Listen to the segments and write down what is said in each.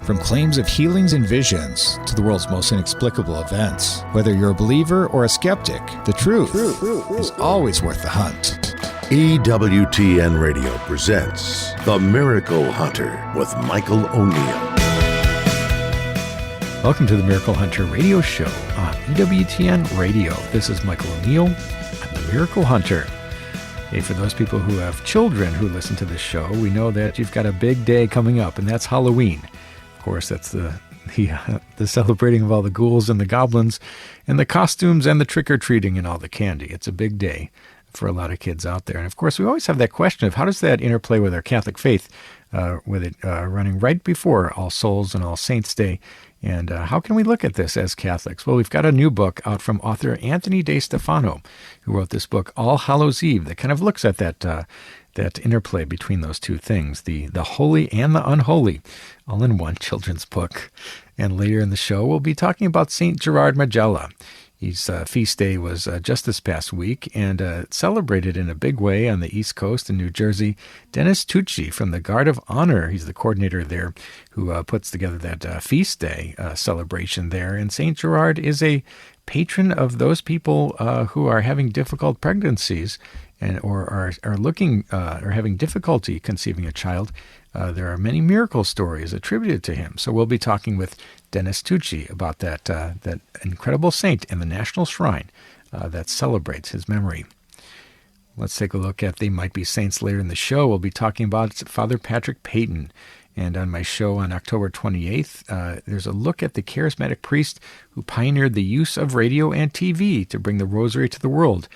From claims of healings and visions to the world's most inexplicable events, whether you're a believer or a skeptic, the truth is always worth the hunt. EWTN Radio presents The Miracle Hunter with Michael O'Neill. Welcome to the Miracle Hunter radio show on EWTN Radio. This is Michael O'Neill. I'm the Miracle Hunter. Hey, for those people who have children who listen to this show, we know that you've got a big day coming up, and that's Halloween. Of course, that's the celebrating of all the ghouls and the goblins and the costumes and the trick-or-treating and all the candy. It's a big day for a lot of kids out there. And of course, we always have that question of how does that interplay with our Catholic faith, with it running right before All Souls and All Saints Day. And how can we look at this as Catholics? Well, we've got a new book out from author Anthony DeStefano, who wrote this book, All Hallows Eve, that kind of looks at that interplay between those two things, the holy and the unholy, all in one children's book. And later in the show, we'll be talking about St. Gerard Majella. His feast day was just this past week and celebrated in a big way on the East Coast in New Jersey. Dennis Tucci from the Guard of Honor, he's the coordinator there who puts together that feast day celebration there. And St. Gerard is a patron of those people who are having difficult pregnancies or are looking or having difficulty conceiving a child. There are many miracle stories attributed to him. So we'll be talking with Dennis Tucci about that incredible saint and the national shrine that celebrates his memory. Let's take a look at They Might Be Saints later in the show. We'll be talking about Father Patrick Peyton. And on my show on October 28th, there's a look at the charismatic priest who pioneered the use of radio and TV to bring the rosary to the world,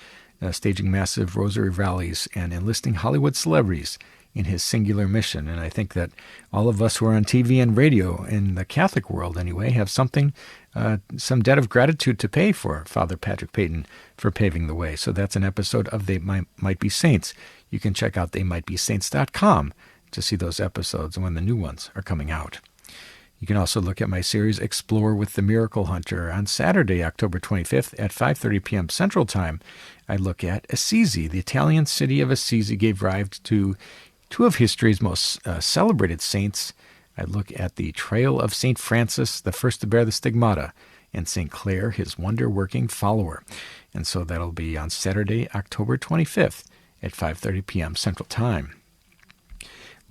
staging massive rosary rallies and enlisting Hollywood celebrities in his singular mission. And I think that all of us who are on TV and radio, in the Catholic world anyway, have some debt of gratitude to pay for Father Patrick Peyton for paving the way. So that's an episode of They Might Be Saints. You can check out theymightbesaints.com to see those episodes and when the new ones are coming out. You can also look at my series Explore with the Miracle Hunter. On Saturday, October 25th at 5:30 p.m. Central Time, I look at Assisi. The Italian city of Assisi gave rise to two of history's most celebrated saints. I look at the trail of St. Francis, the first to bear the stigmata, and St. Clare, his wonder-working follower. And so that'll be on Saturday, October 25th at 5:30 p.m. Central Time.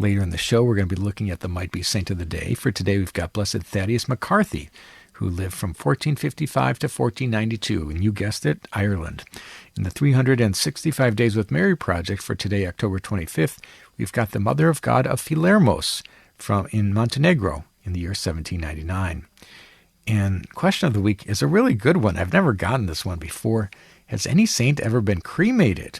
Later in the show, we're going to be looking at the Might Be Saint of the Day. For today, we've got Blessed Thaddeus McCarthy, who lived from 1455 to 1492, and you guessed it, Ireland. In the 365 Days with Mary project for today, October 25th, we've got the Mother of God of Filermos in Montenegro in the year 1799. And question of the week is a really good one. I've never gotten this one before. Has any saint ever been cremated?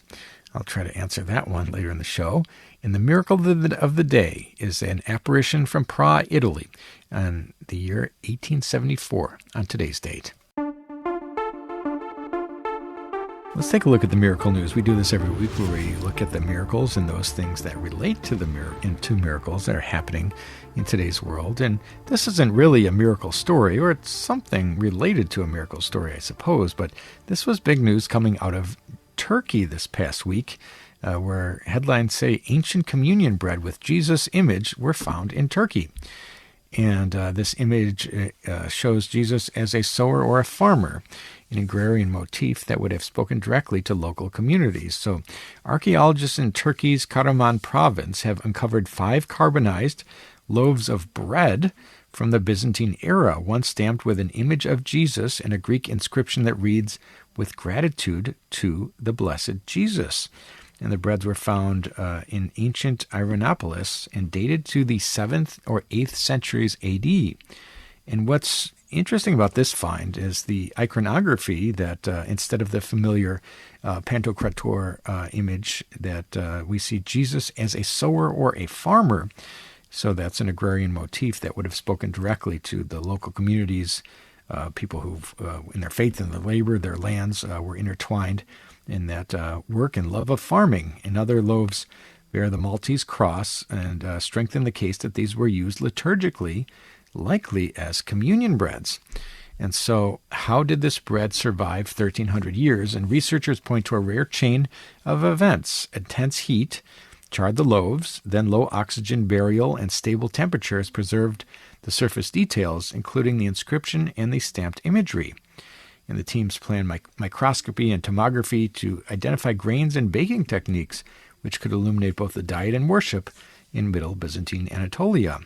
I'll try to answer that one later in the show. And the miracle of the day is an apparition from Prague, Italy, in the year 1874 on today's date. Let's take a look at the miracle news. We do this every week where we look at the miracles and those things that relate to to miracles that are happening in today's world. And this isn't really a miracle story, or it's something related to a miracle story, I suppose, but this was big news coming out of Turkey this past week, where headlines say ancient communion bread with Jesus' image were found in Turkey. And this image shows Jesus as a sower or a farmer, an agrarian motif that would have spoken directly to local communities. So archaeologists in Turkey's Karaman province have uncovered 5 carbonized loaves of bread from the Byzantine era, one stamped with an image of Jesus and a Greek inscription that reads, "With gratitude to the blessed Jesus." And the breads were found in ancient Ironopolis and dated to the 7th or 8th centuries AD. And what's interesting about this find is the iconography that instead of the familiar Pantocrator image that we see Jesus as a sower or a farmer. So that's an agrarian motif that would have spoken directly to the local communities, people who, in their faith and their labor, their lands were intertwined in that work and love of farming. And other loaves bear the Maltese cross and strengthen the case that these were used liturgically, likely as communion breads. And so how did this bread survive 1,300 years? And researchers point to a rare chain of events: intense heat charred the loaves, then low oxygen burial and stable temperatures preserved the surface details, including the inscription and the stamped imagery. And the teams plan microscopy and tomography to identify grains and baking techniques, which could illuminate both the diet and worship in Middle Byzantine Anatolia.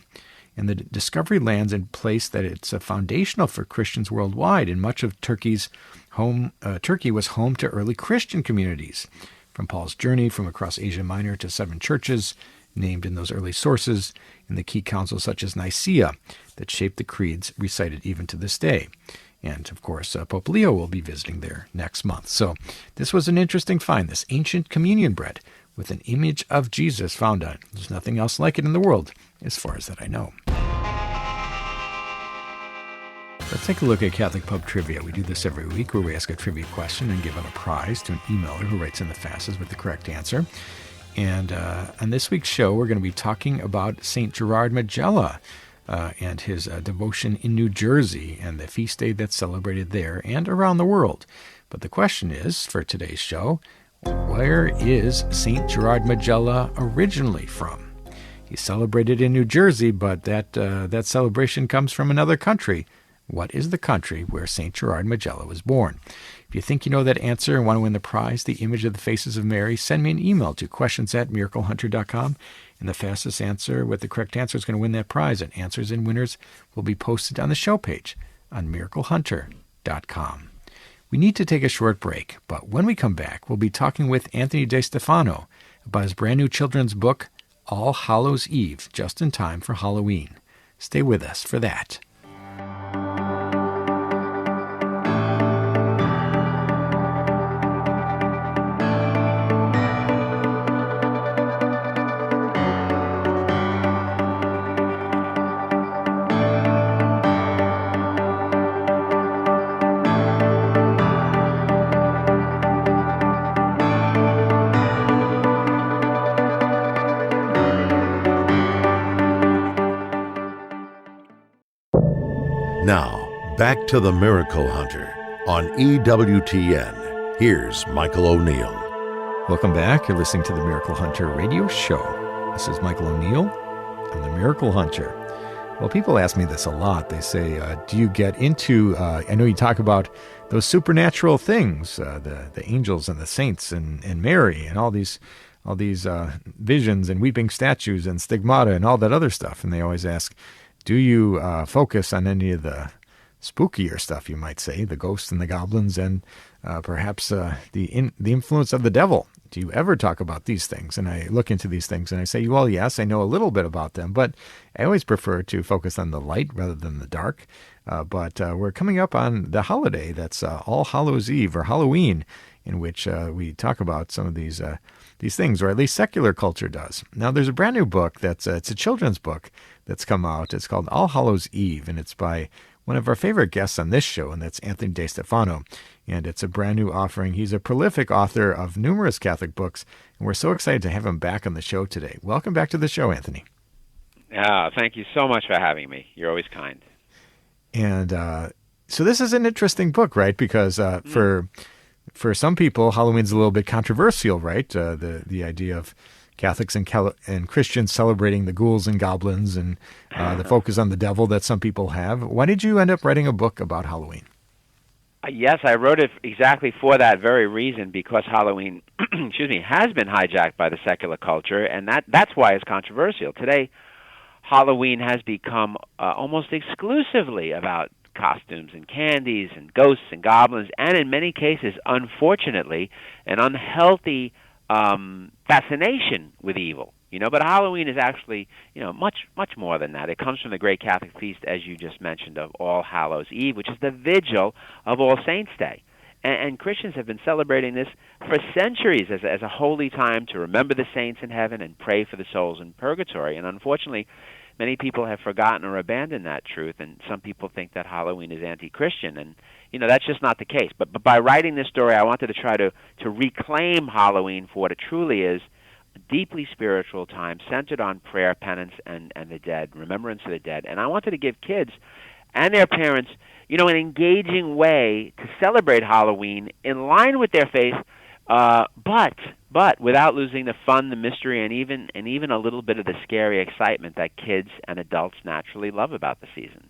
And the discovery lands in place that it's foundational for Christians worldwide, and much of Turkey was home to early Christian communities. From Paul's journey from across Asia Minor to 7 churches named in those early sources, and the key councils such as Nicaea that shaped the creeds recited even to this day. And, of course, Pope Leo will be visiting there next month. So this was an interesting find, this ancient communion bread with an image of Jesus found on it. There's nothing else like it in the world, as far as that I know. Let's take a look at Catholic Pub Trivia. We do this every week, where we ask a trivia question and give out a prize to an emailer who writes in the fastest with the correct answer. And on this week's show, we're going to be talking about St. Gerard Majella and his devotion in New Jersey and the feast day that's celebrated there and around the world. But the question is, for today's show, where is St. Gerard Majella originally from? He's celebrated in New Jersey, but that celebration comes from another country. What is the country where St. Gerard Majella was born? If you think you know that answer and want to win the prize, the image of the faces of Mary, send me an email to questions@miraclehunter.com, and the fastest answer with the correct answer is going to win that prize, and answers and winners will be posted on the show page on miraclehunter.com. We need to take a short break, but when we come back, we'll be talking with Anthony DeStefano about his brand new children's book, All Hallows Eve, just in time for Halloween. Stay with us for that. Now, back to the Miracle Hunter on EWTN. Here's Michael O'Neill. Welcome back. You're listening to the Miracle Hunter radio show. This is Michael O'Neill. I'm the Miracle Hunter. Well, people ask me this a lot. They say, do you get into, I know you talk about those supernatural things, the angels and the saints and Mary and all these visions and weeping statues and stigmata and all that other stuff. And they always ask, do you focus on any of the spookier stuff, you might say, the ghosts and the goblins and perhaps the influence of the devil? Do you ever talk about these things? And I look into these things and I say, well, yes, I know a little bit about them, but I always prefer to focus on the light rather than the dark. But we're coming up on the holiday that's All Hallows Eve or Halloween, in which we talk about some of these things, or at least secular culture does. Now, there's a brand new book it's a children's book that's come out. It's called All Hallows Eve, and it's by one of our favorite guests on this show, and that's Anthony DeStefano. And it's a brand new offering. He's a prolific author of numerous Catholic books, and we're so excited to have him back on the show today. Welcome back to the show, Anthony. Thank you so much for having me. You're always kind. And so this is an interesting book, right? Because for some people, Halloween's a little bit controversial, right? The idea of Catholics and Christians celebrating the ghouls and goblins and the focus on the devil that some people have. Why did you end up writing a book about Halloween? Yes, I wrote it exactly for that very reason, because Halloween has been hijacked by the secular culture, and that's why it's controversial. Today, Halloween has become almost exclusively about costumes and candies and ghosts and goblins, and in many cases, unfortunately, an unhealthy fascination with evil. But Halloween is actually, much more than that. It comes from the great Catholic feast, as you just mentioned, of All Hallows Eve, which is the vigil of All Saints' Day. And Christians have been celebrating this for centuries as a holy time to remember the saints in heaven and pray for the souls in purgatory. And unfortunately, many people have forgotten or abandoned that truth, and some people think that Halloween is anti-Christian, and that's just not the case. But by writing this story, I wanted to try to reclaim Halloween for what it truly is, a deeply spiritual time centered on prayer, penance, and the dead, remembrance of the dead. And I wanted to give kids and their parents, an engaging way to celebrate Halloween in line with their faith, But without losing the fun, the mystery, and even a little bit of the scary excitement that kids and adults naturally love about the season.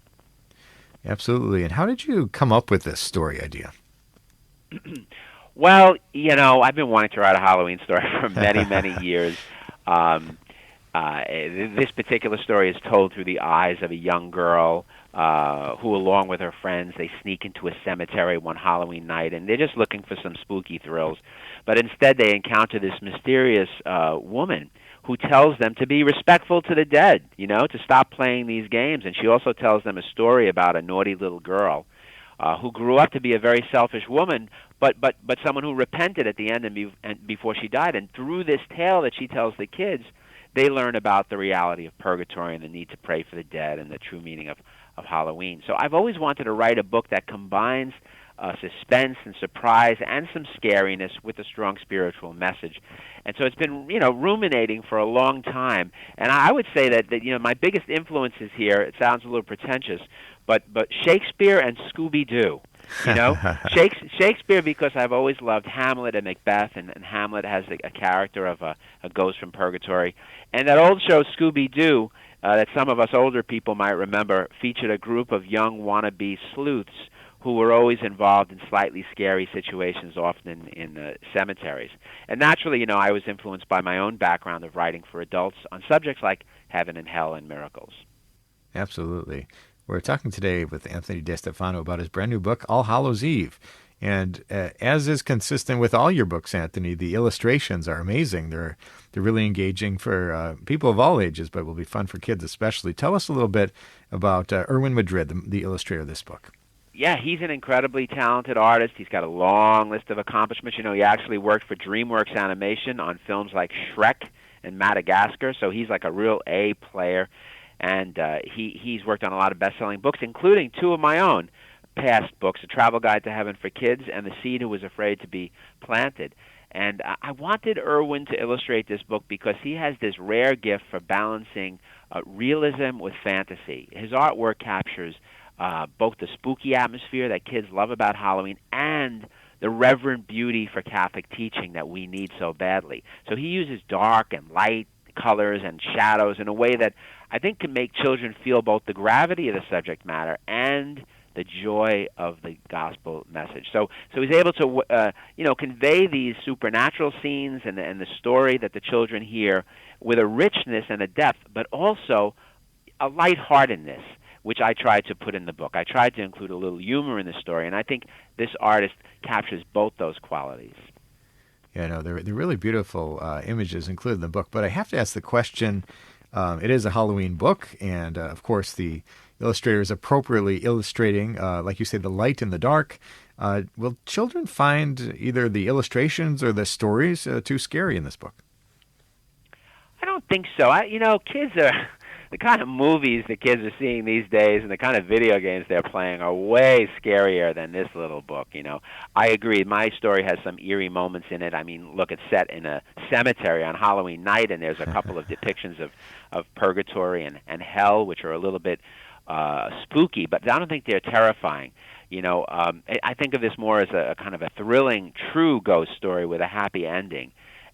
Absolutely. And how did you come up with this story idea? Well, I've been wanting to write a Halloween story for many, many years. This particular story is told through the eyes of a young girl who, along with her friends, they sneak into a cemetery one Halloween night, and they're just looking for some spooky thrills. But instead, they encounter this mysterious woman who tells them to be respectful to the dead, to stop playing these games. And she also tells them a story about a naughty little girl who grew up to be a very selfish woman, but someone who repented at the end and before she died. And through this tale that she tells the kids, they learn about the reality of purgatory and the need to pray for the dead and the true meaning of Halloween. So I've always wanted to write a book that combines suspense and surprise and some scariness with a strong spiritual message. And so it's been, ruminating for a long time. And I would say that my biggest influences here, it sounds a little pretentious, but Shakespeare and Scooby-Doo. Shakespeare, because I've always loved Hamlet and Macbeth, and Hamlet has a character of a ghost from purgatory. And that old show Scooby-Doo, that some of us older people might remember, featured a group of young wannabe sleuths who were always involved in slightly scary situations, often in cemeteries. And naturally, I was influenced by my own background of writing for adults on subjects like heaven and hell and miracles. Absolutely. We're talking today with Anthony DeStefano about his brand new book, All Hallows Eve. And as is consistent with all your books, Anthony, the illustrations are amazing. They're really engaging for people of all ages, but will be fun for kids especially. Tell us a little bit about Erwin Madrid, the illustrator of this book. Yeah, he's an incredibly talented artist. He's got a long list of accomplishments. He actually worked for DreamWorks Animation on films like Shrek and Madagascar, so he's like a real A player. And he's worked on a lot of best-selling books, including two of my own past books, A Travel Guide to Heaven for Kids and The Seed Who Was Afraid to Be Planted. And I wanted Erwin to illustrate this book because he has this rare gift for balancing realism with fantasy. His artwork captures both the spooky atmosphere that kids love about Halloween and the reverent beauty for Catholic teaching that we need so badly. So he uses dark and light colors and shadows in a way that I think can make children feel both the gravity of the subject matter and the joy of the gospel message. So he's able to convey these supernatural scenes and the story that the children hear with a richness and a depth, but also a lightheartedness, which I tried to put in the book. I tried to include a little humor in the story, and I think this artist captures both those qualities. Yeah, no, they're really beautiful images included in the book. But I have to ask the question, it is a Halloween book, and of course the illustrator is appropriately illustrating, like you say, the light and the dark. Will children find either the illustrations or the stories too scary in this book? I don't think so. Kids are... The kind of movies the kids are seeing these days and the kind of video games they're playing are way scarier than this little book, I agree. My story has some eerie moments in it. I mean, look, it's set in a cemetery on Halloween night, and there's a couple of depictions of purgatory and hell, which are a little bit spooky, but I don't think they're terrifying. I think of this more as a kind of a thrilling, true ghost story with a happy ending.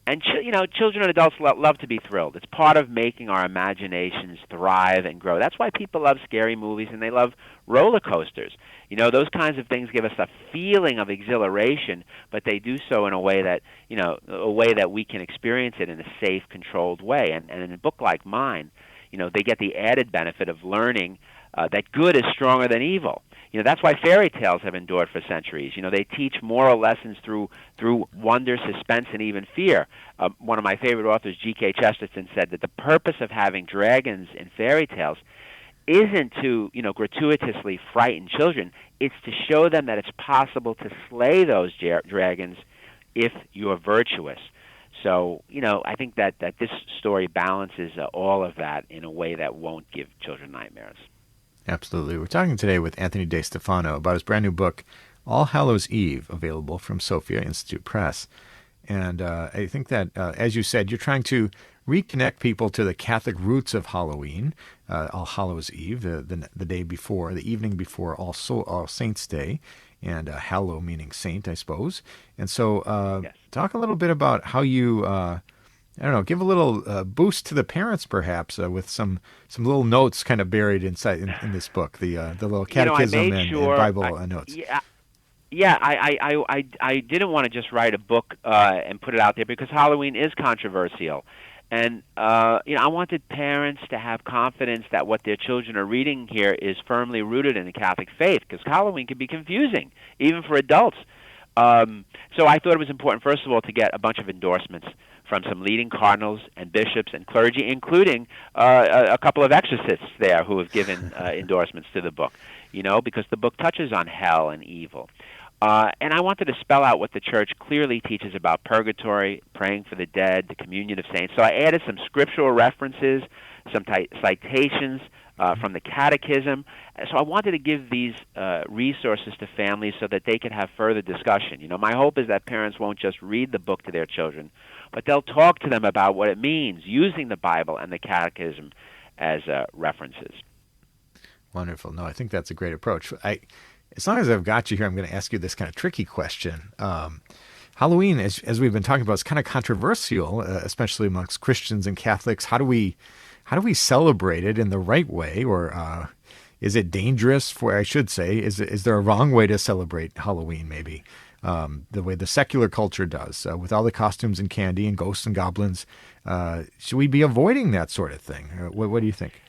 And, children and adults love to be thrilled. It's part of making our imaginations thrive and grow. That's why people love scary movies and they love roller coasters. Those kinds of things give us a feeling of exhilaration, but they do so in a way that, a way that we can experience it in a safe, controlled way. And in a book like mine, they get the added benefit of learning that good is stronger than evil. That's why fairy tales have endured for centuries. They teach moral lessons through wonder, suspense, and even fear. One of my favorite authors, G.K. Chesterton, said that the purpose of having dragons in fairy tales isn't to, gratuitously frighten children. It's to show them that it's possible to slay those dragons if you are virtuous. So, I think that this story balances all of that in a way that won't give children nightmares. Absolutely. We're talking today with Anthony DeStefano about his brand new book, All Hallows Eve, available from Sophia Institute Press. And I think that, as you said, you're trying to reconnect people to the Catholic roots of Halloween, All Hallows Eve, the day before, the evening before All Saints Day, and Hallow meaning saint, I suppose. And so Yes. talk a little bit about how you, I don't know, give a little boost to the parents perhaps with some little notes kind of buried inside in this book, the little catechism and Bible notes. Yeah, I didn't want to just write a book and put it out there because Halloween is controversial. And, I wanted parents to have confidence that what their children are reading here is firmly rooted in the Catholic faith, because Halloween can be confusing, even for adults. So I thought it was important, first of all, to get a bunch of endorsements from some leading cardinals and bishops and clergy, including a couple of exorcists there who have given endorsements to the book, because the book touches on hell and evil. And I wanted to spell out what the Church clearly teaches about purgatory, praying for the dead, the communion of saints. So I added some scriptural references, some citations from the Catechism. So I wanted to give these resources to families so that they could have further discussion. My hope is that parents won't just read the book to their children, but they'll talk to them about what it means, using the Bible and the Catechism as references. Wonderful. No, I think that's a great approach. As long as I've got you here, I'm going to ask you this kind of tricky question. Halloween, as we've been talking about, is kind of controversial, especially amongst Christians and Catholics. How do we celebrate it in the right way, or is it dangerous? Is there a wrong way to celebrate Halloween? Maybe the way the secular culture does, with all the costumes and candy and ghosts and goblins. Should we be avoiding that sort of thing? What do you think?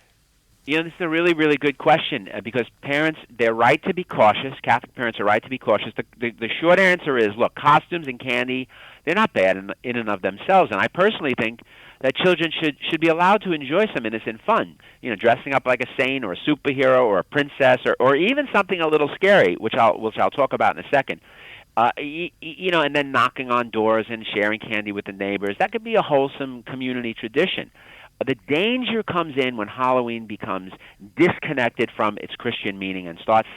This is a really, really good question because parents, they're right to be cautious. Catholic parents are right to be cautious. The short answer is, look, costumes and candy, they're not bad in and of themselves. And I personally think that children should be allowed to enjoy some innocent fun, dressing up like a saint or a superhero or a princess or even something a little scary, which I'll talk about in a second. And then knocking on doors and sharing candy with the neighbors. That could be a wholesome community tradition. The danger comes in when Halloween becomes disconnected from its Christian meaning and starts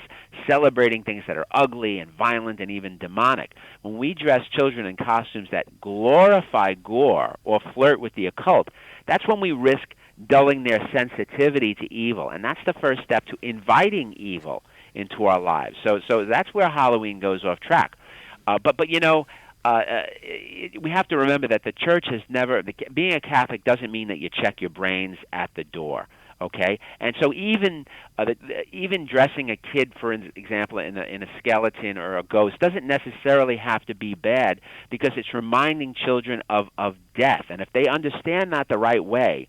celebrating things that are ugly and violent and even demonic. When we dress children in costumes that glorify gore or flirt with the occult, that's when we risk dulling their sensitivity to evil. And that's the first step to inviting evil into our lives. So that's where Halloween goes off track. But we have to remember that the Church has never, being a Catholic doesn't mean that you check your brains at the door, okay? And so even dressing a kid, for example, in a skeleton or a ghost doesn't necessarily have to be bad because it's reminding children of death. And if they understand that the right way,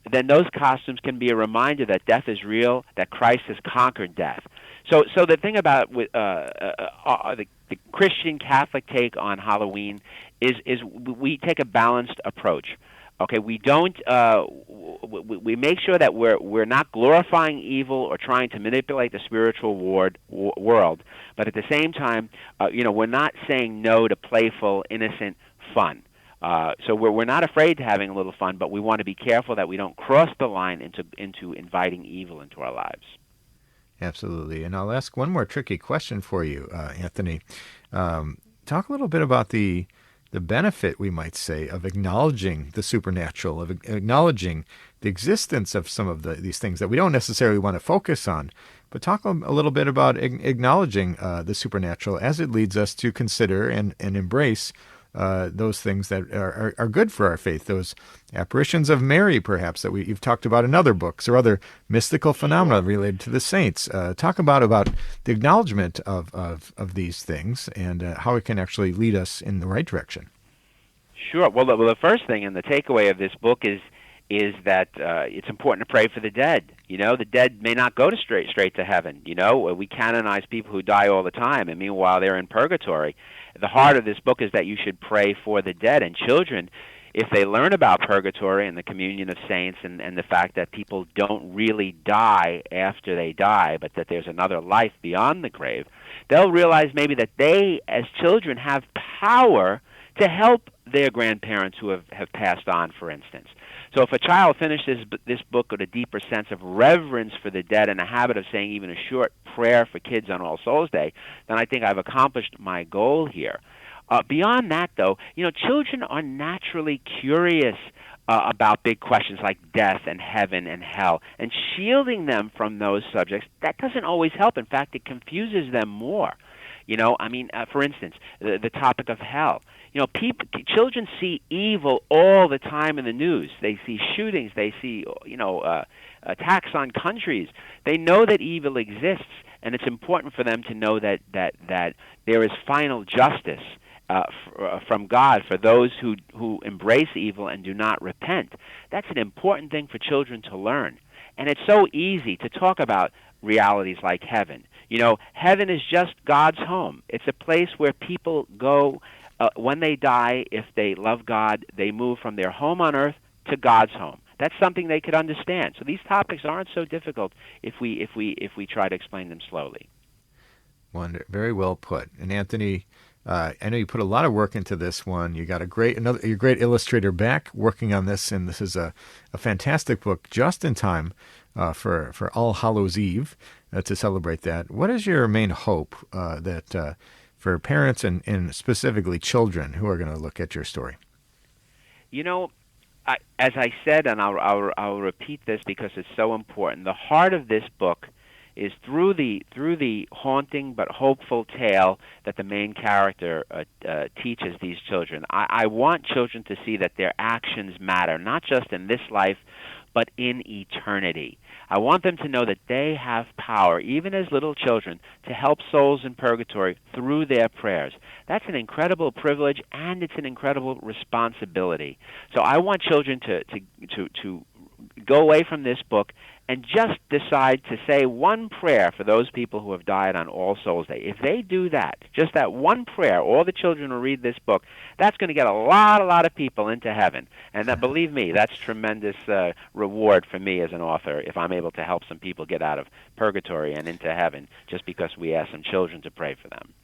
then those costumes can be a reminder that death is real, that Christ has conquered death. So the thing about the Christian Catholic take on Halloween is we take a balanced approach. Okay, we don't we make sure that we're not glorifying evil or trying to manipulate the spiritual world, but at the same time, we're not saying no to playful, innocent fun. So we're not afraid to having a little fun, but we want to be careful that we don't cross the line into inviting evil into our lives. Absolutely. And I'll ask one more tricky question for you, Anthony. Talk a little bit about the benefit, we might say, of acknowledging the supernatural, of acknowledging the existence of some of these things that we don't necessarily want to focus on. But talk a little bit about acknowledging the supernatural as it leads us to consider and embrace those things that are good for our faith, those apparitions of Mary, perhaps, that you've talked about in other books, or other mystical phenomena related to the saints. Talk about the acknowledgement of these things and how it can actually lead us in the right direction. Sure. Well, the first thing and the takeaway of this book is that it's important to pray for the dead. The dead may not go straight to heaven. We canonize people who die all the time, and meanwhile they're in purgatory. The heart of this book is that you should pray for the dead. And children, if they learn about purgatory and the communion of saints and the fact that people don't really die after they die, but that there's another life beyond the grave, they'll realize maybe that they, as children, have power to help their grandparents who have passed on, for instance. So if a child finishes this book with a deeper sense of reverence for the dead and a habit of saying even a short prayer for kids on All Souls Day, then I think I've accomplished my goal here. Beyond that, though, children are naturally curious about big questions like death and heaven and hell, and shielding them from those subjects, that doesn't always help. In fact, it confuses them more. For instance, the topic of hell. Children see evil all the time in the news. They see shootings. They see, attacks on countries. They know that evil exists, and it's important for them to know that there is final justice from God for those who embrace evil and do not repent. That's an important thing for children to learn. And it's so easy to talk about realities like heaven. Heaven is just God's home. It's a place where people go when they die. If they love God, they move from their home on earth to God's home. That's something they could understand. So these topics aren't so difficult if we try to explain them slowly. Very well put. And Anthony, I know you put a lot of work into this one. You got a great illustrator back working on this, and this is a fantastic book just in time for All Hallows Eve to celebrate that. What is your main hope that for parents and specifically children who are going to look at your story? As I said, and I'll repeat this because it's so important. The heart of this book is through the haunting but hopeful tale that the main character teaches these children. I want children to see that their actions matter, not just in this life, but in eternity. I want them to know that they have power, even as little children, to help souls in purgatory through their prayers. That's an incredible privilege, and it's an incredible responsibility. So I want children to go away from this book and just decide to say one prayer for those people who have died on All Souls Day. If they do that, just that one prayer, all the children will read this book, that's going to get a lot of people into heaven. And that, believe me, that's tremendous reward for me as an author if I'm able to help some people get out of purgatory and into heaven just because we ask some children to pray for them.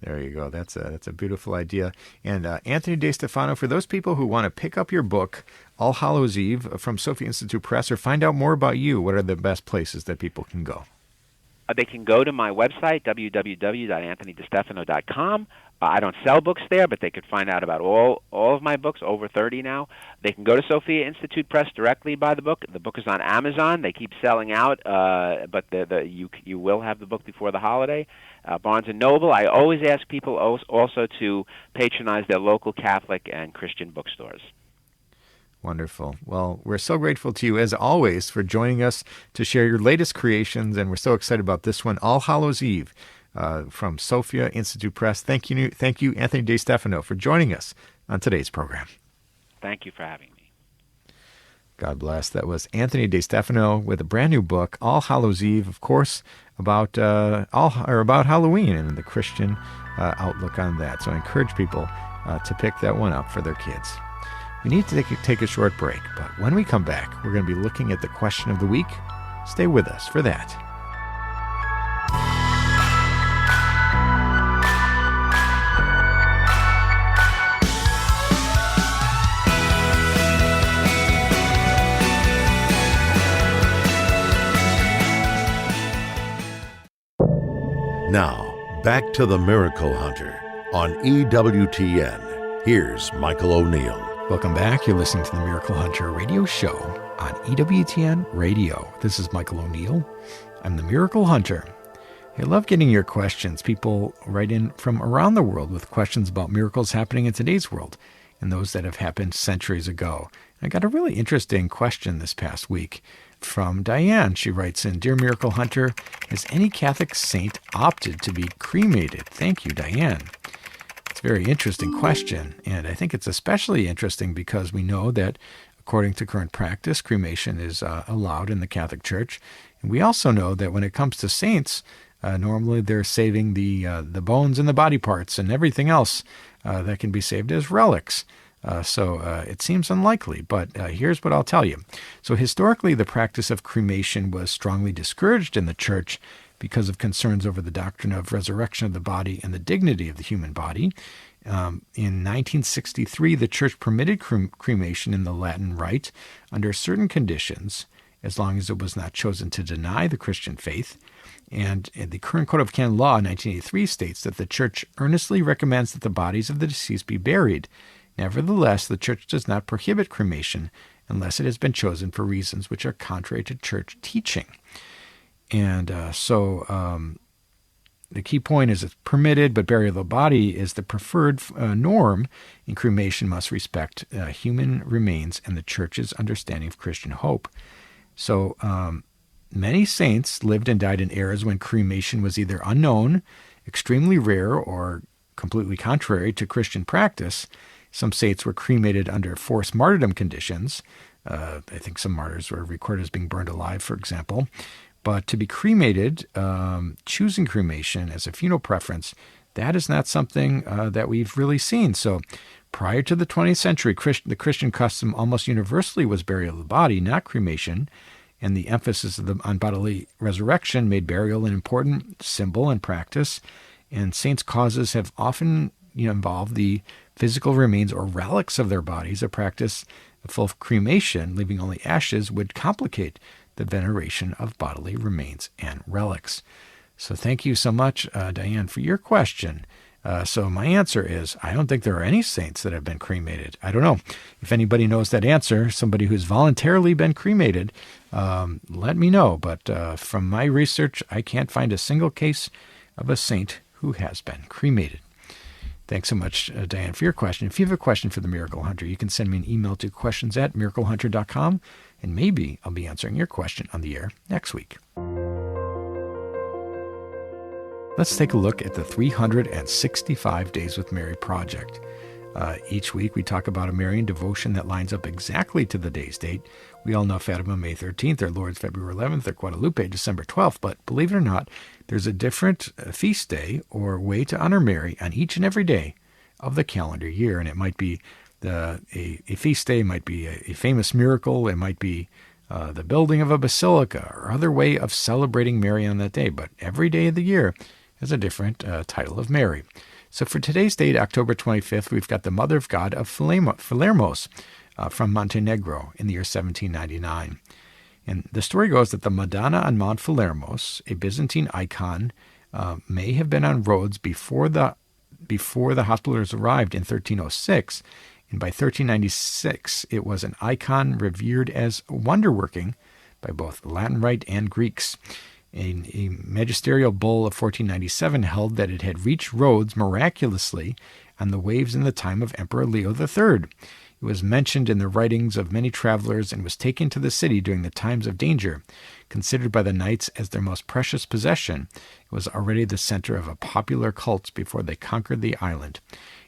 There you go. That's a beautiful idea. And Anthony DeStefano, for those people who want to pick up your book, All Hallows Eve, from Sophia Institute Press, or find out more about you, what are the best places that people can go? They can go to my website, www.anthonydestefano.com. I don't sell books there, but they could find out about all of my books, over 30 now. They can go to Sophia Institute Press directly, buy the book. The book is on Amazon. They keep selling out, but you will have the book before the holiday. Barnes & Noble. I always ask people also to patronize their local Catholic and Christian bookstores. Wonderful. Well, we're so grateful to you, as always, for joining us to share your latest creations, and we're so excited about this one, All Hallows Eve, from Sophia Institute Press. Thank you, Anthony DeStefano, for joining us on today's program. Thank you for having me. God bless. That was Anthony DeStefano with a brand new book, All Hallows Eve, of course, about Halloween and the Christian outlook on that. So I encourage people to pick that one up for their kids. We need to take a short break, but when we come back, we're going to be looking at the question of the week. Stay with us for that. Now, back to the Miracle Hunter on EWTN. Here's Michael O'Neill. Welcome back. You're listening to the Miracle Hunter radio show on EWTN Radio. This is Michael O'Neill. I'm the Miracle Hunter. I love getting your questions. People write in from around the world with questions about miracles happening in today's world and those that have happened centuries ago. I got a really interesting question this past week from Diane. She writes in, Dear Miracle Hunter, has any Catholic saint opted to be cremated? Thank you, Diane. It's a very interesting question, and I think it's especially interesting because we know that, according to current practice, cremation is allowed in the Catholic Church. And we also know that when it comes to saints, normally they're saving the bones and the body parts and everything else that can be saved as relics. So it seems unlikely, but here's what I'll tell you. So historically, the practice of cremation was strongly discouraged in the Church because of concerns over the doctrine of resurrection of the body and the dignity of the human body. In 1963, the Church permitted cremation in the Latin Rite under certain conditions, as long as it was not chosen to deny the Christian faith. And the current Code of Canon Law in 1983 states that the Church earnestly recommends that the bodies of the deceased be buried Nevertheless, the Church does not prohibit cremation unless it has been chosen for reasons which are contrary to Church teaching. And so the key point is it's permitted, but burial of the body is the preferred norm, and cremation must respect human remains and the Church's understanding of Christian hope. So many saints lived and died in eras when cremation was either unknown, extremely rare, or completely contrary to Christian practice. Some saints were cremated under forced martyrdom conditions. I think some martyrs were recorded as being burned alive, for example. But to be cremated, choosing cremation as a funeral preference, that is not something that we've really seen. So prior to the 20th century, the Christian custom almost universally was burial of the body, not cremation, and the emphasis on bodily resurrection made burial an important symbol and practice. And saints' causes have often involved the physical remains or relics of their bodies. A practice full cremation, leaving only ashes, would complicate the veneration of bodily remains and relics. So thank you so much, Diane, for your question. So my answer is, I don't think there are any saints that have been cremated. I don't know. If anybody knows that answer, somebody who's voluntarily been cremated, let me know. But from my research, I can't find a single case of a saint who has been cremated. Thanks so much, Diane, for your question. If you have a question for the Miracle Hunter, you can send me an email to questions@miraclehunter.com, and maybe I'll be answering your question on the air next week. Let's take a look at the 365 Days with Mary project. Each week we talk about a Marian devotion that lines up exactly to the day's date. We all know Fatima, May 13th, or Lourdes, February 11th, or Guadalupe, December 12th. But believe it or not, there's a different feast day or way to honor Mary on each and every day of the calendar year. And it might be a feast day, it might be a famous miracle, it might be the building of a basilica, or other way of celebrating Mary on that day. But every day of the year has a different title of Mary. So for today's date, October 25th, we've got the Mother of God of Falermos from Montenegro in the year 1799. And the story goes that the Madonna on Mount Falermos, a Byzantine icon, may have been on Rhodes before the Hospitallers arrived in 1306, and by 1396 it was an icon revered as wonder-working by both Latin Rite and Greeks. A magisterial bull of 1497 held that it had reached Rhodes miraculously on the waves in the time of Emperor Leo III. It was mentioned in the writings of many travelers and was taken to the city during the times of danger. Considered by the knights as their most precious possession, it was already the center of a popular cult before they conquered the island.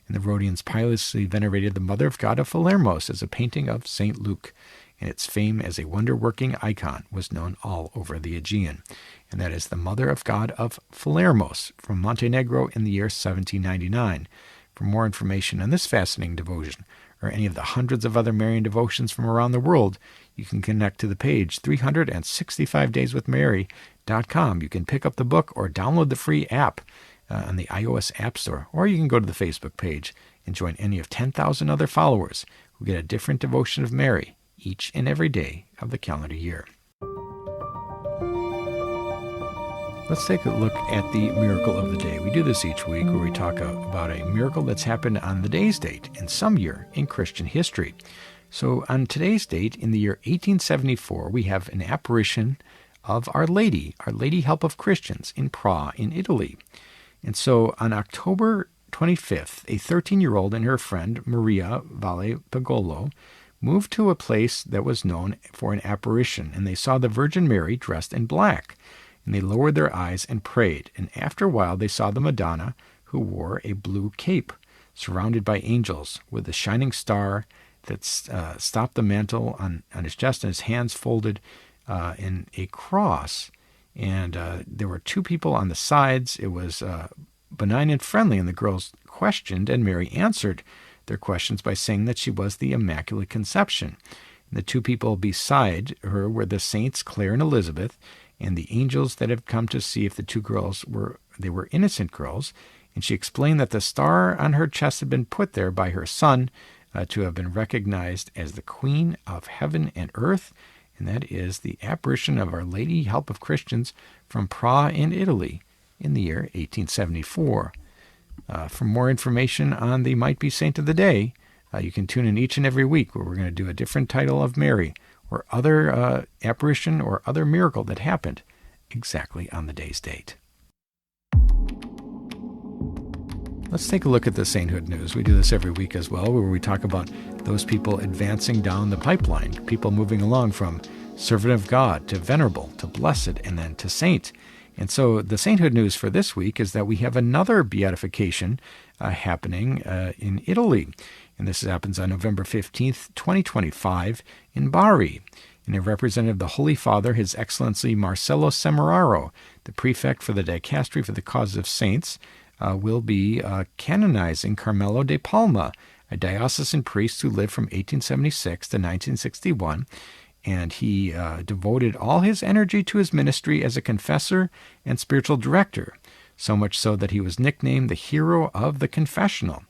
And the Rhodians piously venerated the Mother of God of Falermos as a painting of St. Luke, and its fame as a wonder-working icon was known all over the Aegean. And that is the Mother of God of Falermos from Montenegro in the year 1799. For more information on this fascinating devotion, or any of the hundreds of other Marian devotions from around the world, you can connect to the page 365dayswithmary.com. You can pick up the book or download the free app on the iOS App Store, or you can go to the Facebook page and join any of 10,000 other followers who get a different devotion of Mary each and every day of the calendar year. Let's take a look at the miracle of the day. We do this each week where we talk about a miracle that's happened on the day's date in some year in Christian history. So on today's date, in the year 1874, we have an apparition of Our Lady Help of Christians in Prague in Italy. And so on October 25th, a 13-year-old and her friend, Maria Valle Pagolo, moved to a place that was known for an apparition, and they saw the Virgin Mary dressed in black. And they lowered their eyes and prayed. And after a while, they saw the Madonna, who wore a blue cape, surrounded by angels, with a shining star that stopped the mantle on his chest, and his hands folded in a cross. And there were two people on the sides. It was benign and friendly, and the girls questioned, and Mary answered their questions by saying that she was the Immaculate Conception. And the two people beside her were the saints Clare and Elizabeth, and the angels that had come to see if the two girls were innocent girls. And she explained that the star on her chest had been put there by her son to have been recognized as the Queen of Heaven and Earth, and that is the apparition of Our Lady Help of Christians from Prague in Italy in the year 1874. For more information on the Might Be Saint of the Day, You can tune in each and every week where we're going to do a different title of Mary or other apparition or other miracle that happened exactly on the day's date. Let's take a look at the sainthood news. We do this every week as well, where we talk about those people advancing down the pipeline, people moving along from servant of God to venerable to blessed and then to saint. And so the sainthood news for this week is that we have another beatification happening in Italy. And this happens on November 15th, 2025 in Bari. And a representative of the Holy Father, His Excellency Marcello Semeraro, the prefect for the Dicastery for the Cause of Saints, will be canonizing Carmelo de Palma, a diocesan priest who lived from 1876 to 1961. And he devoted all his energy to his ministry as a confessor and spiritual director, so much so that he was nicknamed the hero of the confessional.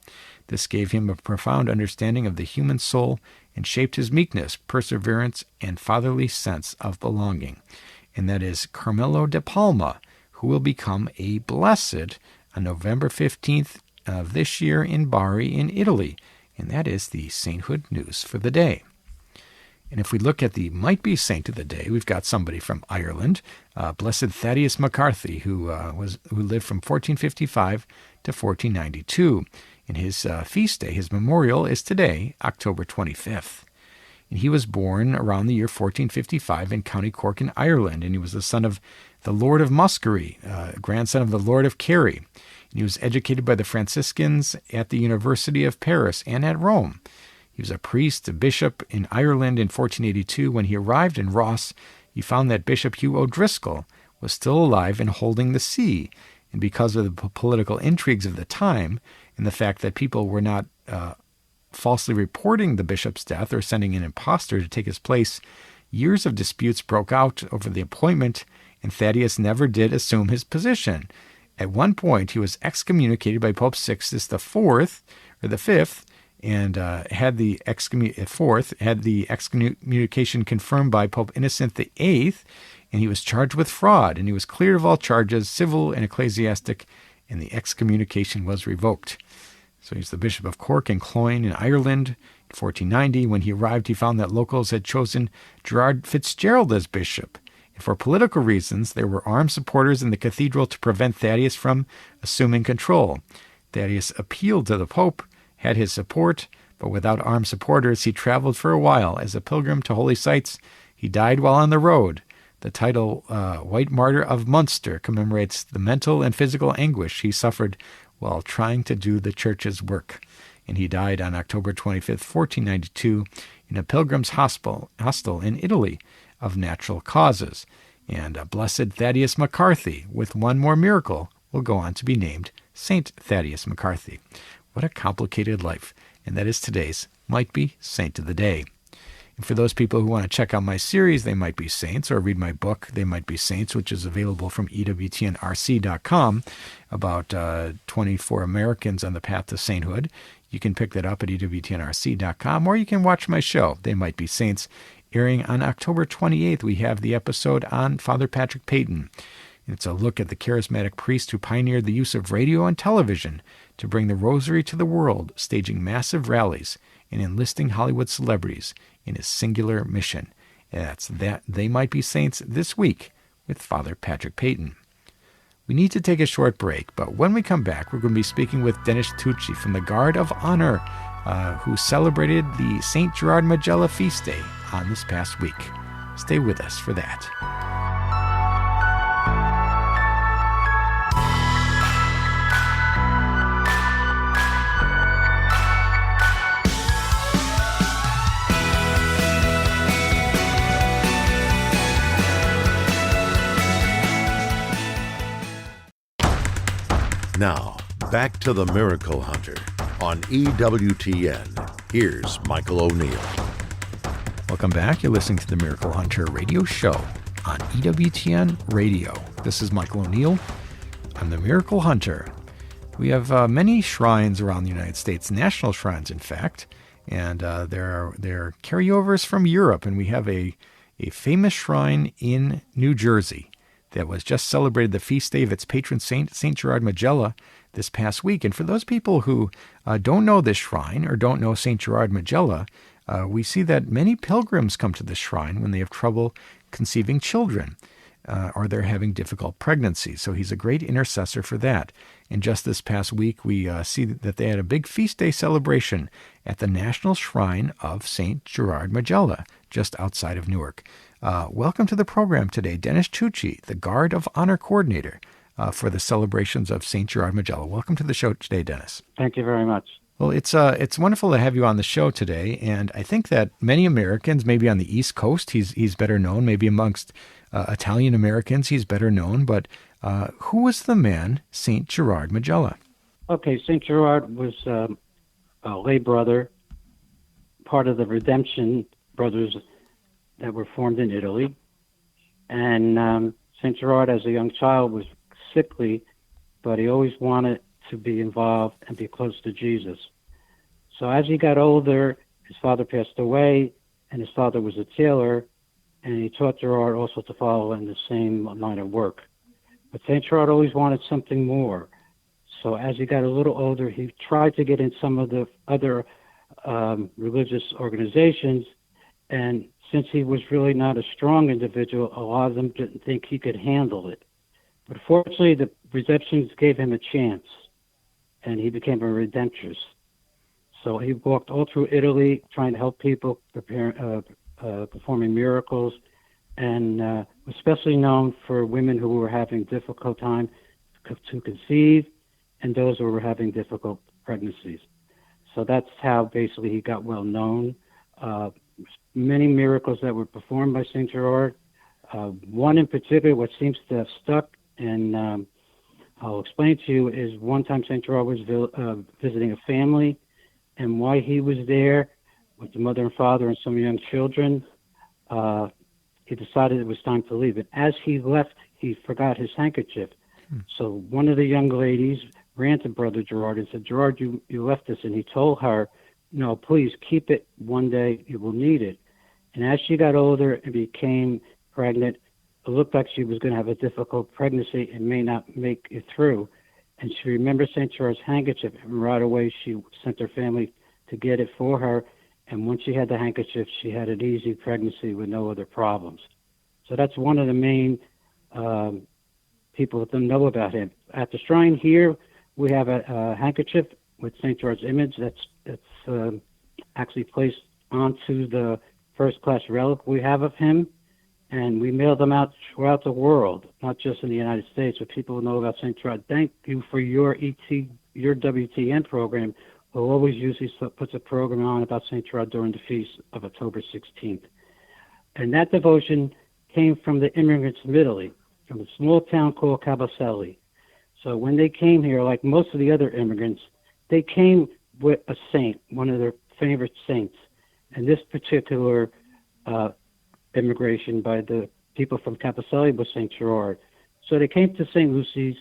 This gave him a profound understanding of the human soul and shaped his meekness, perseverance, and fatherly sense of belonging. And that is Carmelo de Palma, who will become a blessed on November 15th of this year in Bari in Italy. And that is the sainthood news for the day. And if we look at the might-be saint of the day, we've got somebody from Ireland, Blessed Thaddeus McCarthy, who lived from 1455 to 1492. And his feast day, his memorial, is today, October 25th. And he was born around the year 1455 in County Cork in Ireland, and he was the son of the Lord of Muskerry, grandson of the Lord of Kerry. And he was educated by the Franciscans at the University of Paris and at Rome. He was a priest, a bishop in Ireland in 1482. When he arrived in Ross, he found that Bishop Hugh O'Driscoll was still alive and holding the see. And because of the political intrigues of the time and the fact that people were not falsely reporting the bishop's death or sending an impostor to take his place, years of disputes broke out over the appointment, and Thaddeus never did assume his position. At one point, he was excommunicated by Pope Sixtus IV, or the Fifth, and had the excommunication confirmed by Pope Innocent VIII, and he was charged with fraud, and he was cleared of all charges, civil and ecclesiastic, and the excommunication was revoked. So he's the Bishop of Cork and Cloyne in Ireland. In 1490, when he arrived, he found that locals had chosen Gerard Fitzgerald as bishop. And for political reasons, there were armed supporters in the cathedral to prevent Thaddeus from assuming control. Thaddeus appealed to the Pope, had his support, but without armed supporters, he traveled for a while as a pilgrim to holy sites. He died while on the road. The title White Martyr of Munster commemorates the mental and physical anguish he suffered while trying to do the church's work. And he died on October 25th, 1492, in a pilgrim's hostel in Italy of natural causes. And Blessed Thaddeus McCarthy, with one more miracle, will go on to be named Saint Thaddeus McCarthy. What a complicated life. And that is today's Might Be Saint of the Day. And for those people who want to check out my series, They Might Be Saints, or read my book, They Might Be Saints, which is available from EWTNRC.com, about 24 Americans on the path to sainthood, you can pick that up at EWTNRC.com, or you can watch my show, They Might Be Saints, airing on October 28th. We have the episode on Father Patrick Peyton. It's a look at the charismatic priest who pioneered the use of radio and television to bring the rosary to the world, staging massive rallies and enlisting Hollywood celebrities in his singular mission. That's that They Might Be Saints this week with Father Patrick Peyton. We need to take a short break, but when we come back, we're going to be speaking with Dennis Tucci from the Guard of Honor, who celebrated the St. Gerard Majella feast day on this past week. Stay with us for that. Now, back to the Miracle Hunter on EWTN. Here's Michael O'Neill. Welcome back. You're listening to the Miracle Hunter radio show on EWTN Radio. This is Michael O'Neill. I'm the Miracle Hunter. We have many shrines around the United States, national shrines, in fact, and there are carryovers from Europe, and we have a famous shrine in New Jersey that was just celebrated the feast day of its patron saint, St. Gerard Majella, this past week. And for those people who don't know this shrine or don't know St. Gerard Majella, we see that many pilgrims come to this shrine when they have trouble conceiving children or they're having difficult pregnancies. So he's a great intercessor for that. And just this past week, we see that they had a big feast day celebration at the National Shrine of St. Gerard Majella, just outside of Newark. Welcome to the program today, Dennis Tucci, the Guard of Honor Coordinator for the celebrations of St. Gerard Majella. Welcome to the show today, Dennis. Thank you very much. Well, it's wonderful to have you on the show today, and I think that many Americans, maybe on the East Coast, he's better known, maybe amongst Italian Americans, he's better known, but who was the man, St. Gerard Majella? Okay, St. Gerard was a lay brother, part of the Redemption Brothers that were formed in Italy, and St. Gerard, as a young child, was sickly, but he always wanted to be involved and be close to Jesus. So as he got older, his father passed away, and his father was a tailor, and he taught Gerard also to follow in the same line of work. But St. Gerard always wanted something more. So as he got a little older, he tried to get in some of the other religious organizations, and since he was really not a strong individual, a lot of them didn't think he could handle it. But fortunately, the Redemptions gave him a chance, and he became a Redemptress. So he walked all through Italy trying to help people, performing miracles, and especially known for women who were having difficult time to conceive and those who were having difficult pregnancies. So that's how basically he got well known. Many miracles that were performed by St. Gerard. One in particular, what seems to have stuck, and I'll explain to you, is one time St. Gerard was visiting a family, and while he was there with the mother and father and some young children, he decided it was time to leave. And as he left, he forgot his handkerchief. So one of the young ladies ran to Brother Gerard and said, "Gerard, you left this." And he told her, "No, please keep it. One day you will need it." And as she got older and became pregnant, it looked like she was going to have a difficult pregnancy and may not make it through. And she remembered St. Gerard's handkerchief, and right away she sent her family to get it for her. And once she had the handkerchief, she had an easy pregnancy with no other problems. So that's one of the main people that know about him. At the shrine here, we have a handkerchief with St. Gerard's image that's actually placed onto the first-class relic we have of him. And we mail them out throughout the world, not just in the United States, but people who know about St. Gerard. Thank you for your WTN program, who always usually puts a program on about St. Gerard during the feast of October 16th. And that devotion came from the immigrants from Italy, from a small town called Cabaselli. So when they came here, like most of the other immigrants, they came with a saint, one of their favorite saints. And this particular immigration by the people from Cabaselli was St. Gerard. So they came to St. Lucy's,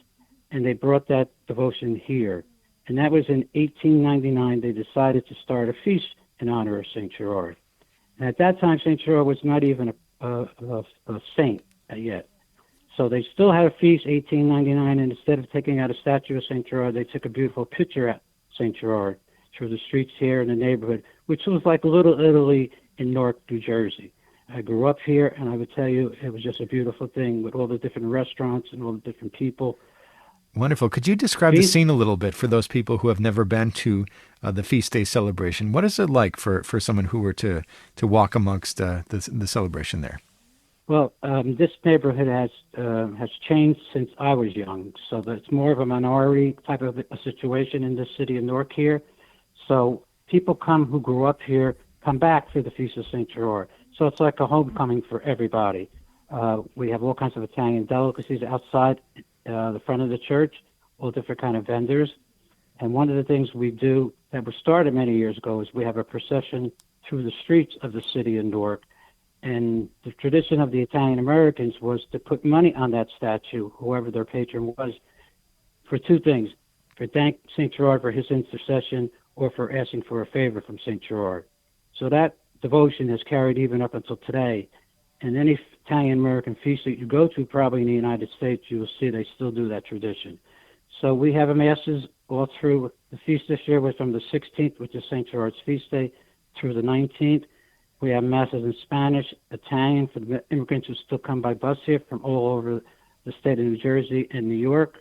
and they brought that devotion here. And that was in 1899. They decided to start a feast in honor of St. Gerard. And at that time, St. Gerard was not even a saint yet. So they still had a feast, 1899, and instead of taking out a statue of St. Gerard, they took a beautiful picture at St. Gerard through the streets here in the neighborhood, which was like Little Italy in Newark, New Jersey. I grew up here, and I would tell you it was just a beautiful thing with all the different restaurants and all the different people. Wonderful. Could you describe the scene a little bit for those people who have never been to the feast day celebration? What is it like for someone who were to walk amongst the celebration there? Well, this neighborhood has changed since I was young, so that it's more of a minority type of a situation in the city of Newark here. So people who grew up here come back for the Feast of St. Gerard. So it's like a homecoming for everybody. We have all kinds of Italian delicacies outside the front of the church, all different kind of vendors. And one of the things we do that was started many years ago is we have a procession through the streets of the city of Newark. And the tradition of the Italian Americans was to put money on that statue, whoever their patron was, for two things: for thank St. Gerard for his intercession, or for asking for a favor from St. Gerard. So that devotion has carried even up until today. And any Italian-American feast that you go to, probably in the United States, you will see they still do that tradition. So we have masses all through. The feast this year was from the 16th, which is St. Gerard's feast day, through the 19th. We have masses in Spanish, Italian, for the immigrants who still come by bus here from all over the state of New Jersey and New York.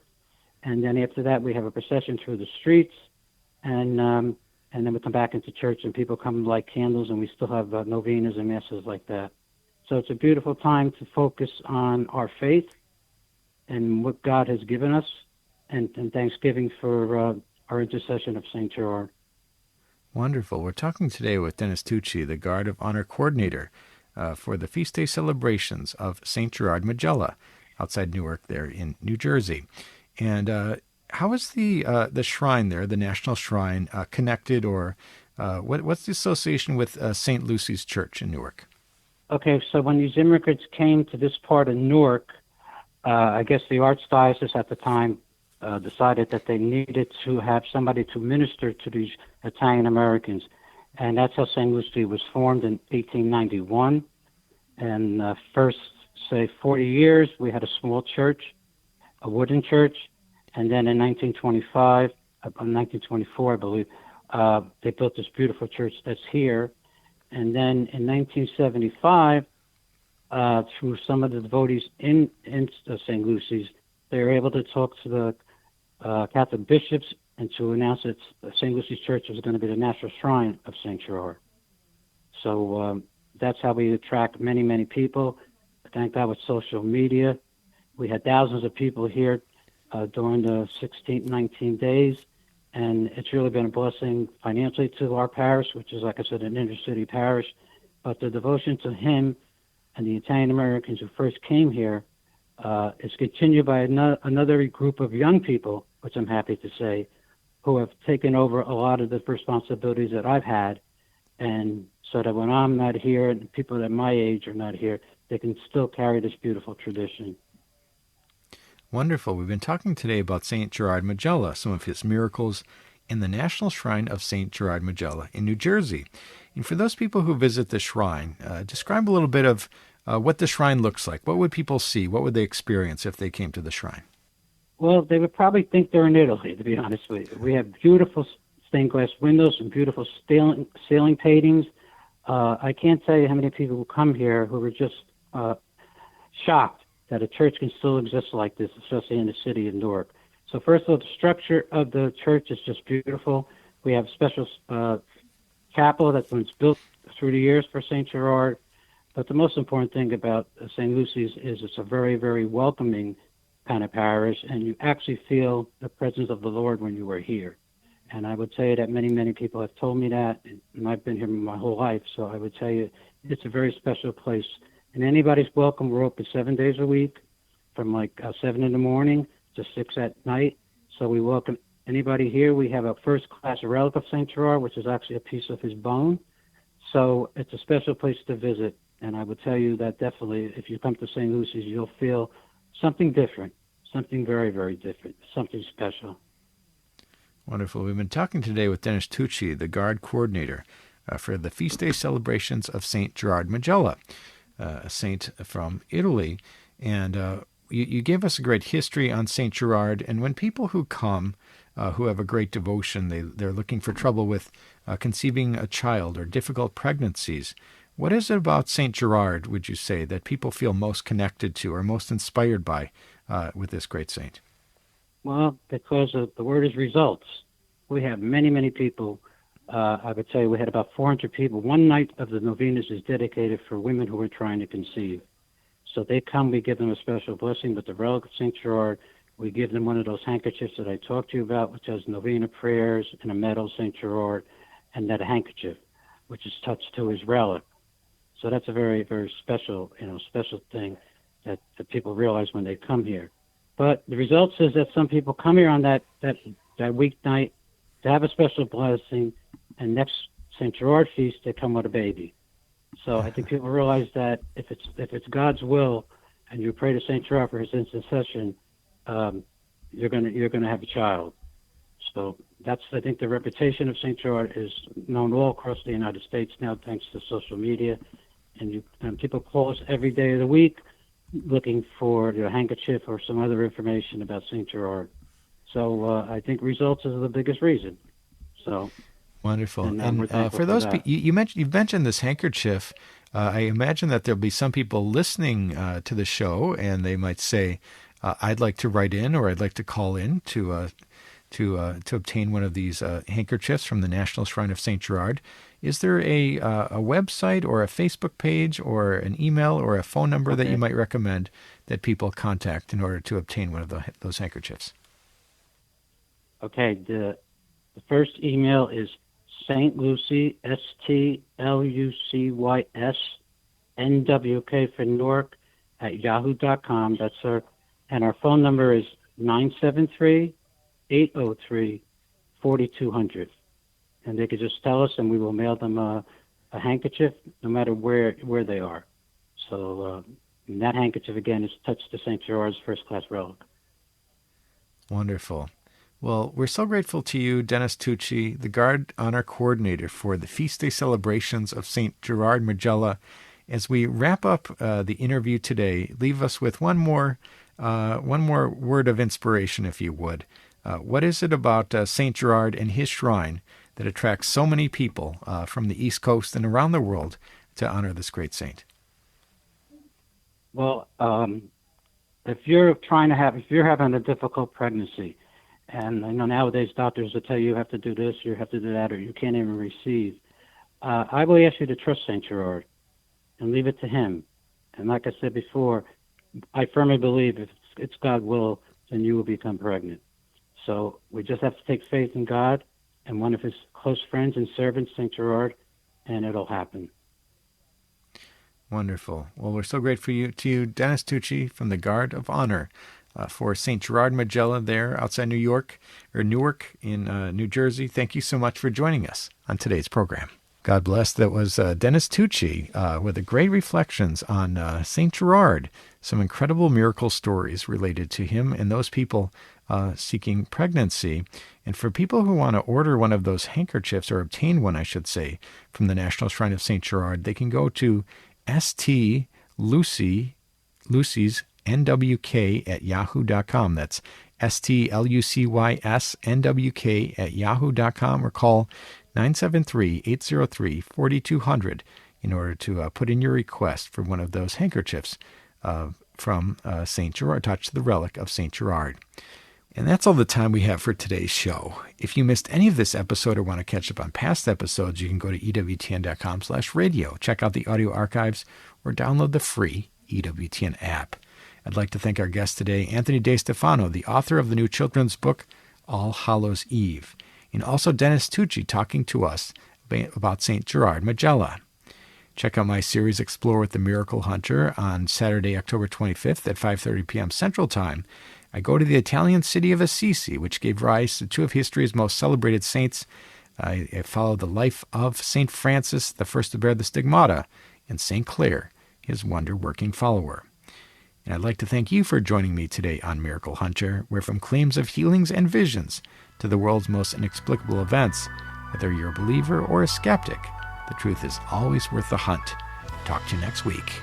And then after that, we have a procession through the streets, and then we come back into church, and people come light candles, and we still have novenas and masses like that. So it's a beautiful time to focus on our faith and what God has given us, and thanksgiving for our intercession of St. Gerard. Wonderful. We're talking today with Dennis Tucci, the Guard of Honor Coordinator for the feast day celebrations of St. Gerard Majella outside Newark there in New Jersey. And how is the shrine there, the National Shrine, connected, or what's the association with St. Lucy's Church in Newark? Okay, so when these immigrants came to this part of Newark, I guess the Archdiocese at the time decided that they needed to have somebody to minister to these Italian Americans. And that's how St. Lucy was formed in 1891. And first, say, 40 years, we had a small church, a wooden church. And then in 1924, I believe, they built this beautiful church that's here. And then in 1975, through some of the devotees in St. Lucy's, they were able to talk to the Catholic bishops and to announce that St. Lucy's Church was going to be the national shrine of St. Gerard. So that's how we attract many, many people. Thank God with social media. We had thousands of people here during the 16, 19 days, and it's really been a blessing financially to our parish, which is, like I said, an inner-city parish. But the devotion to him and the Italian Americans who first came here is continued by another group of young people, which I'm happy to say, who have taken over a lot of the responsibilities that I've had, and so that when I'm not here and people that my age are not here, they can still carry this beautiful tradition. Wonderful. We've been talking today about St. Gerard Majella, some of his miracles in the National Shrine of St. Gerard Majella in New Jersey. And for those people who visit the shrine, describe a little bit of what the shrine looks like. What would people see? What would they experience if they came to the shrine? Well, they would probably think they're in Italy, to be honest with you. We have beautiful stained glass windows and beautiful ceiling paintings. I can't tell you how many people who come here who were just shocked that a church can still exist like this, especially in the city of Newark. So first of all, the structure of the church is just beautiful. We have a special chapel that's been built through the years for St. Gerard. But the most important thing about St. Lucy's is it's a very, very welcoming kind of parish, and you actually feel the presence of the Lord when you are here. And I would say that many, many people have told me that, and I've been here my whole life, so I would tell you it's a very special place. And anybody's welcome. We're open 7 days a week from 7 in the morning to 6 at night. So we welcome anybody here. We have a first-class relic of St. Gerard, which is actually a piece of his bone. So it's a special place to visit. And I would tell you that definitely if you come to St. Lucy's, you'll feel something different, something very, very different, something special. Wonderful. We've been talking today with Dennis Tucci, the Guard Coordinator for the Feast Day celebrations of St. Gerard Majella, a saint from Italy. And you gave us a great history on St. Gerard. And when people who come, who have a great devotion, they're looking for trouble with conceiving a child or difficult pregnancies, what is it about St. Gerard, would you say, that people feel most connected to or most inspired by with this great saint? Well, because the word is results. We have many, many people. I would say we had about 400 people. One night of the novenas is dedicated for women who are trying to conceive. So they come, we give them a special blessing, but the relic of St. Gerard, we give them one of those handkerchiefs that I talked to you about, which has novena prayers and a medal of St. Gerard, and that handkerchief, which is touched to his relic. So that's a very, very special thing that people realize when they come here. But the result is that some people come here on that weeknight to have a special blessing, and next St. Gerard feast, they come with a baby. So I think people realize that if it's God's will, and you pray to St. Gerard for his intercession, you're gonna have a child. So that's, I think, the reputation of St. Gerard is known all across the United States now, thanks to social media, And people call us every day of the week looking for a handkerchief or some other information about St. Gerard. So I think results is the biggest reason. So wonderful. And we're thankful for those for that. you've mentioned this handkerchief. I imagine that there'll be some people listening to the show, and they might say, "I'd like to write in, or I'd like to call in to obtain one of these handkerchiefs from the National Shrine of St. Gerard." Is there a website or a Facebook page or an email or a phone number that you might recommend that people contact in order to obtain one of those handkerchiefs? Okay, the first email is St. Lucy, STLUCYS, NWK for Newark, @yahoo.com. And our phone number is 973-803-4200. And they could just tell us, and we will mail them a handkerchief, no matter where they are. So and that handkerchief, again, is touched to St. Gerard's first-class relic. Wonderful. Well, we're so grateful to you, Dennis Tucci, the Guard Honor Coordinator for the Feast Day celebrations of St. Gerard Majella. As we wrap up the interview today, leave us with one more word of inspiration, if you would. What is it about St. Gerard and his shrine that attracts so many people from the East Coast and around the world to honor this great saint? Well, if you're having a difficult pregnancy, and I know nowadays doctors will tell you have to do this, you have to do that, or you can't even receive, I will ask you to trust St. Gerard and leave it to him. And like I said before, I firmly believe if it's God's will, then you will become pregnant. So we just have to take faith in God and one of his close friends and servants, St. Gerard, and it'll happen. Wonderful. Well, we're so grateful to you, Dennis Tucci from the Guard of Honor for St. Gerard Majella there outside Newark in New Jersey. Thank you so much for joining us on today's program. God bless. That was Dennis Tucci with the great reflections on St. Gerard, some incredible miracle stories related to him and those people seeking pregnancy. And for people who want to order one of those handkerchiefs, or obtain one, I should say, from the National Shrine of St. Gerard, they can go to Lucy's NWK @yahoo.com. That's STLUCYS NWK @yahoo.com, or call 973-803-4200 in order to put in your request for one of those handkerchiefs from St. Gerard, touch to the relic of St. Gerard. And that's all the time we have for today's show. If you missed any of this episode or want to catch up on past episodes, you can go to EWTN.com/radio, check out the audio archives, or download the free EWTN app. I'd like to thank our guest today, Anthony DeStefano, the author of the new children's book, All Hallows Eve, and also Dennis Tucci talking to us about St. Gerard Majella. Check out my series Explore with the Miracle Hunter on Saturday, October 25th at 5:30 p.m. Central Time. I go to the Italian city of Assisi, which gave rise to two of history's most celebrated saints. I follow the life of St. Francis, the first to bear the stigmata, and St. Clare, his wonder-working follower. And I'd like to thank you for joining me today on Miracle Hunter, where from claims of healings and visions to the world's most inexplicable events, whether you're a believer or a skeptic, the truth is always worth the hunt. Talk to you next week.